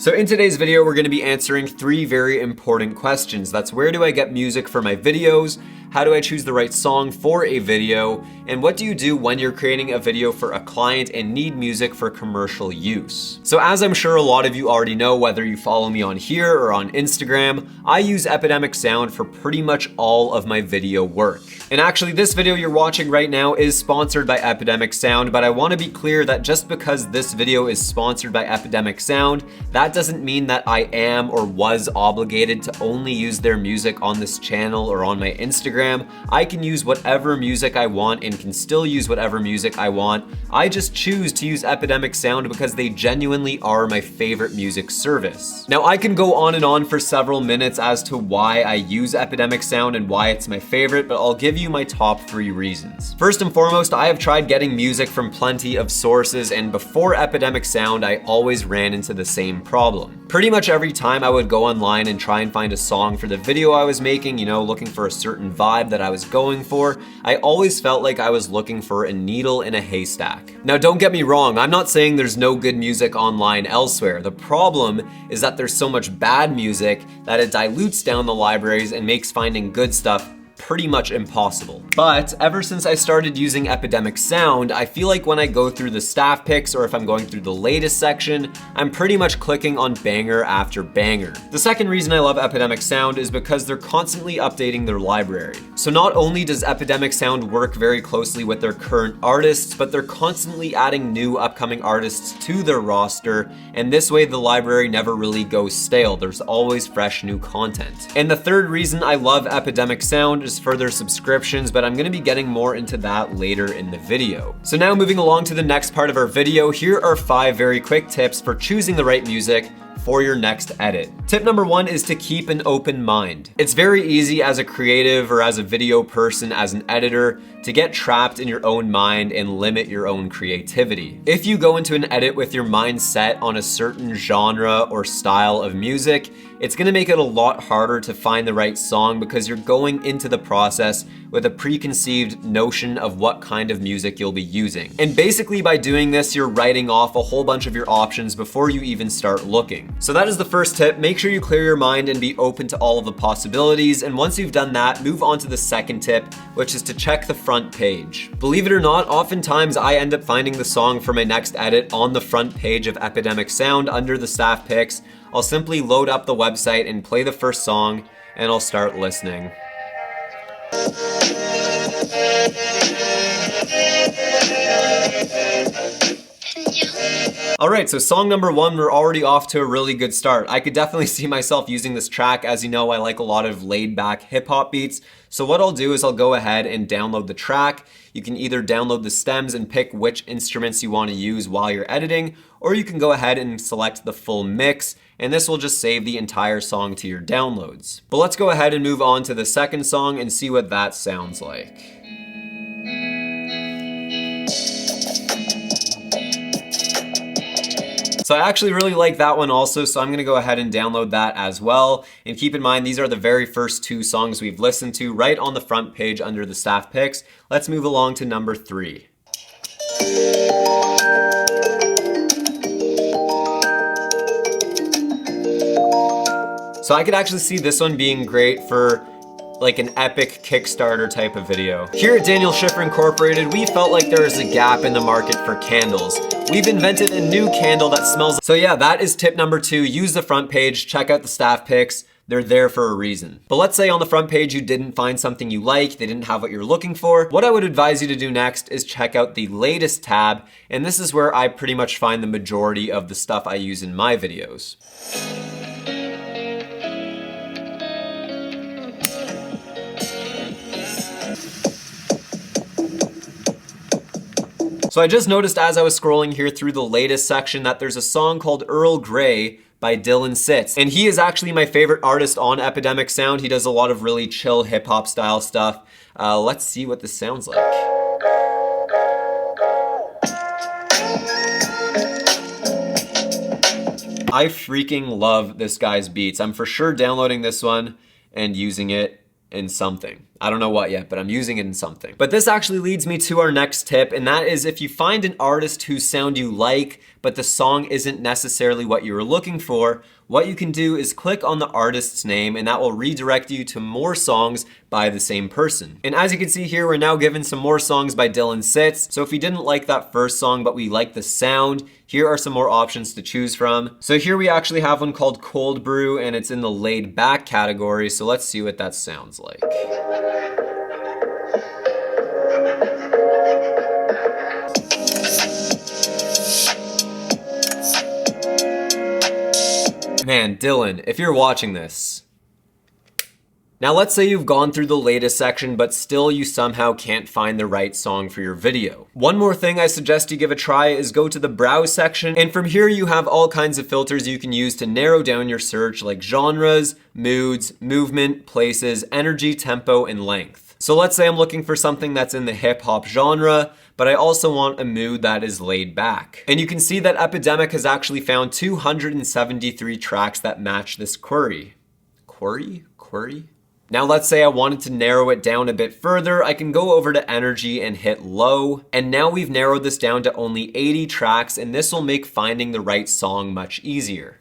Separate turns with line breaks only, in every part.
So in today's video, we're going to be answering 3 very important questions. That's where do I get music for my videos? How do I choose the right song for a video? And what do you do when you're creating a video for a client and need music for commercial use? So as I'm sure a lot of you already know, whether you follow me on here or on Instagram, I use Epidemic Sound for pretty much all of my video work. And actually this video you're watching right now is sponsored by Epidemic Sound, but I want to be clear that just because this video is sponsored by Epidemic Sound, that doesn't mean that I am or was obligated to only use their music on this channel or on my Instagram. I can use whatever music I want and can still use whatever music I want. I just choose to use Epidemic Sound because they genuinely are my favorite music service. Now I can go on and on for several minutes as to why I use Epidemic Sound and why it's my favorite, but I'll give you my top 3 reasons. First and foremost, I have tried getting music from plenty of sources, and before Epidemic Sound, I always ran into the same problem. Pretty much every time I would go online and try and find a song for the video I was making, looking for a certain vibe that I was going for, I always felt like I was looking for a needle in a haystack. Now don't get me wrong, I'm not saying there's no good music online elsewhere. The problem is that there's so much bad music that it dilutes down the libraries and makes finding good stuff pretty much impossible. But ever since I started using Epidemic Sound, I feel like when I go through the staff picks or if I'm going through the latest section, I'm pretty much clicking on banger after banger. The second reason I love Epidemic Sound is because they're constantly updating their library. So not only does Epidemic Sound work very closely with their current artists, but they're constantly adding new upcoming artists to their roster, and this way the library never really goes stale. There's always fresh new content. And the third reason I love Epidemic Sound is for their subscriptions, but I'm going to be getting more into that later in the video. So now moving along to the next part of our video, here are 5 very quick tips for choosing the right music for your next edit. Tip number 1 is to keep an open mind. It's very easy as a creative or as a video person, as an editor, to get trapped in your own mind and limit your own creativity. If you go into an edit with your mind set on a certain genre or style of music, it's gonna make it a lot harder to find the right song because you're going into the process with a preconceived notion of what kind of music you'll be using. And basically by doing this, you're writing off a whole bunch of your options before you even start looking. So that is the first tip. Make sure you clear your mind and be open to all of the possibilities. And once you've done that, move on to the second tip, which is to check the front page. Believe it or not, oftentimes I end up finding the song for my next edit on the front page of Epidemic Sound under the staff picks. I'll simply load up the website and play the first song, and I'll start listening. Alright, so song number 1, we're already off to a really good start. I could definitely see myself using this track. As you know, I like a lot of laid back hip hop beats. So what I'll do is I'll go ahead and download the track. You can either download the stems and pick which instruments you want to use while you're editing, or you can go ahead and select the full mix, and this will just save the entire song to your downloads. But let's go ahead and move on to the second song and see what that sounds like. So I actually really like that one also, so I'm gonna go ahead and download that as well. And keep in mind, these are the very first 2 songs we've listened to right on the front page under the staff picks. Let's move along to number 3. So I could actually see this one being great for like an epic Kickstarter type of video. Here at Daniel Schiffer Incorporated, we felt like there is a gap in the market for candles. We've invented a new candle that smells. So yeah, that is tip number 2. Use the front page, check out the staff picks. They're there for a reason. But let's say on the front page you didn't find something you like, they didn't have what you're looking for. What I would advise you to do next is check out the latest tab, and this is where I pretty much find the majority of the stuff I use in my videos. So I just noticed as I was scrolling here through the latest section that there's a song called Earl Grey by Dylan Sitz. And he is actually my favorite artist on Epidemic Sound. He does a lot of really chill hip hop style stuff. Let's see what this sounds like. I freaking love this guy's beats. I'm for sure downloading this one and using it in something. I don't know what yet, but I'm using it in something. But this actually leads me to our next tip, and that is if you find an artist whose sound you like, but the song isn't necessarily what you were looking for, what you can do is click on the artist's name, and that will redirect you to more songs by the same person. And as you can see here, we're now given some more songs by Dylan Sitz. So if we didn't like that first song, but we like the sound, here are some more options to choose from. So here we actually have one called Cold Brew, and it's in the laid back category. So let's see what that sounds like. Man, Dylan, if you're watching this. Now let's say you've gone through the latest section, but still you somehow can't find the right song for your video. One more thing I suggest you give a try is go to the browse section, and from here you have all kinds of filters you can use to narrow down your search, like genres, moods, movement, places, energy, tempo, and length. So let's say I'm looking for something that's in the hip hop genre, but I also want a mood that is laid back. And you can see that Epidemic has actually found 273 tracks that match this query. Query? Now let's say I wanted to narrow it down a bit further. I can go over to energy and hit low. And now we've narrowed this down to only 80 tracks, and this will make finding the right song much easier.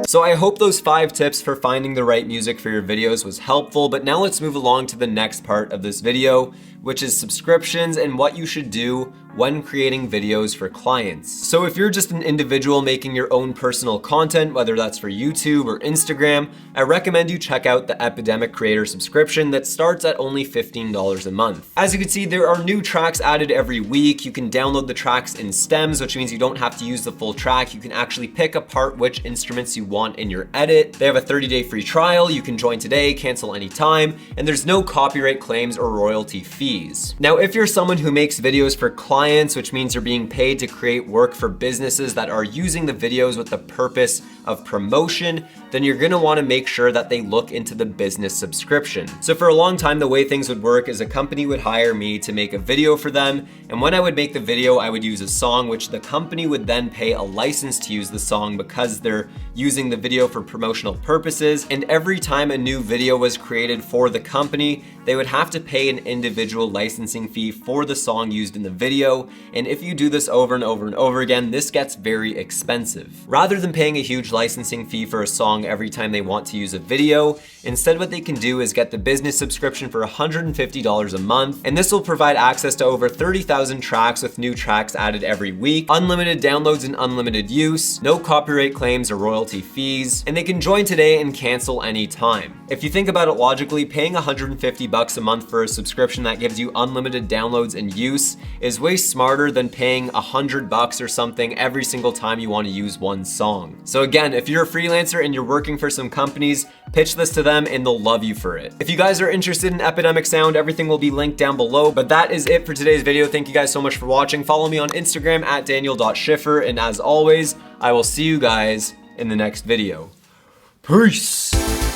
So I hope those 5 tips for finding the right music for your videos was helpful, but now let's move along to the next part of this video, which is subscriptions and what you should do when creating videos for clients. So if you're just an individual making your own personal content, whether that's for YouTube or Instagram, I recommend you check out the Epidemic Creator subscription that starts at only $15 a month. As you can see, there are new tracks added every week. You can download the tracks in stems, which means you don't have to use the full track. You can actually pick apart which instruments you want in your edit. They have a 30-day free trial. You can join today, cancel anytime, and there's no copyright claims or royalty fees. Now, if you're someone who makes videos for clients, which means you're being paid to create work for businesses that are using the videos with the purpose of promotion, then you're gonna wanna make sure that they look into the business subscription. So for a long time, the way things would work is a company would hire me to make a video for them, and when I would make the video, I would use a song, which the company would then pay a license to use the song because they're using the video for promotional purposes, and every time a new video was created for the company, they would have to pay an individual licensing fee for the song used in the video, and if you do this over and over and over again, this gets very expensive. Rather than paying a huge licensing fee for a song every time they want to use a video, instead what they can do is get the business subscription for $150 a month, and this will provide access to over 30,000 tracks with new tracks added every week, unlimited downloads and unlimited use, no copyright claims or royalty fees, and they can join today and cancel anytime. If you think about it logically, paying $150 a month for a subscription that gives you unlimited downloads and use is way smarter than paying $100 or something every single time you want to use one song. So again, if you're a freelancer and you're working for some companies, pitch this to them and they'll love you for it. If you guys are interested in Epidemic Sound, everything will be linked down below. But that is it for today's video. Thank you guys so much for watching. Follow me on Instagram at daniel.schiffer, and as always, I will see you guys in the next video. Peace!